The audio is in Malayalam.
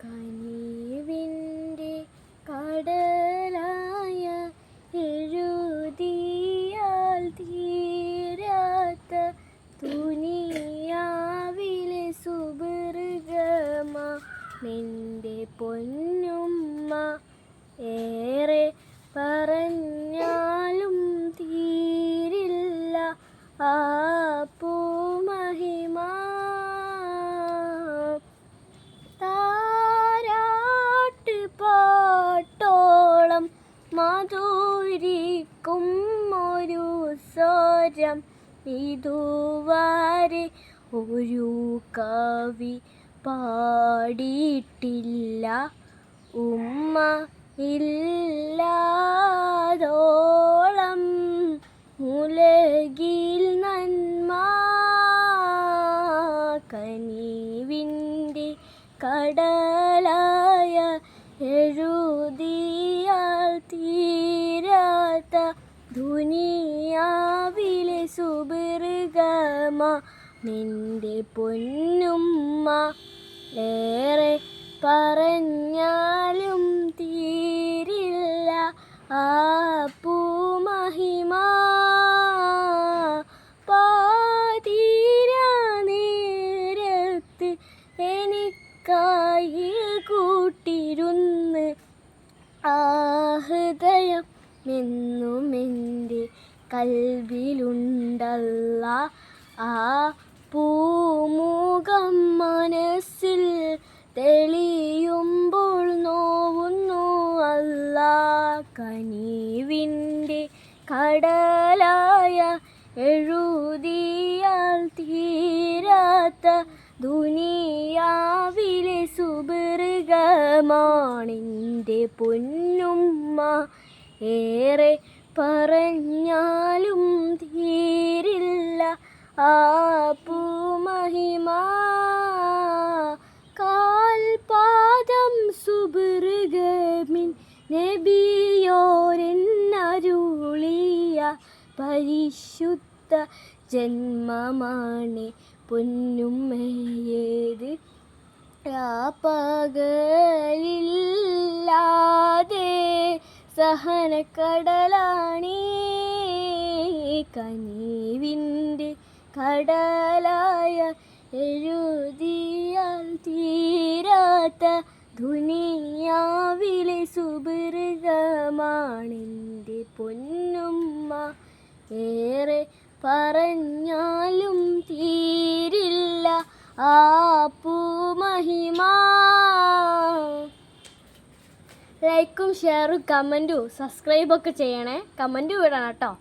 കനിവിൻ്റെ കടലായ എഴുതിയാൽ തീരാത്ത തുനിയാവിലെ സുബൃഗമ നിന്റെ പൊന്നുമ്മ ഏറെ പറഞ്ഞാലും തീരില്ല ആ പൂമഹിമ. താരാട്ട് പാട്ടോളം മധുരിക്കും ഒരു സ്വരം ഇതുവരെ ഒരു കവി പാടിയിട്ടില്ല. ഉമ്മ ഇല്ലാതോളം ഉലകിൽ നന്മ. കനിവിൻ്റെ കടലായ എഴുതിയാൽ തീരാത്ത ദുനിയാവിലെ സുബൃഗമ നിന്റെ പൊന്നുമ്മ ഏറെ പറഞ്ഞാലും തീരില്ല ആ പൂമഹിമ. പാതിരാ നേരത്ത് എനിക്കായി കൂട്ടിരുന്ന് ആ ഹൃദയം എന്നും എൻ്റെ കൽവിലുണ്ടല്ല. ആ പൂമുഖം മനസ്സിൽ തെളിയുമ്പോൾ നോവുന്നു അല്ലാ. കനിവിൻ്റെ കടലായ എഴുതിയാൽ തീരാത്ത ദുനിയാവിലെ സുബൃഗമാണെൻ്റെ പൊന്നുമ്മ ഏറെ പറഞ്ഞാലും തീരില്ല ആ പൂമഹിമ. കാൽപാദം സുബൃഗമിൻ നബിയോരെന്നരുളിയ പരിശുദ്ധ ജന്മമാണ് പൊന്നുമ്മയേത്. പകലില്ലാതെ സഹനക്കടലാണീ കനിവിൻ്റെ കടലായ എഴുതിയാൽ തീരാത്ത ദുനിയാവിലെ സുബൃഗമാണെൻ്റെ പൊന്നുമ്മ ഏറെ പറഞ്ഞാലും തീരില്ല ആ പൂമഹിമ. ലൈക്കും ഷെയറും കമൻറ്റും സബ്സ്ക്രൈബൊക്കെ ചെയ്യണേ. കമൻറ്റും ഇടണം കേട്ടോ.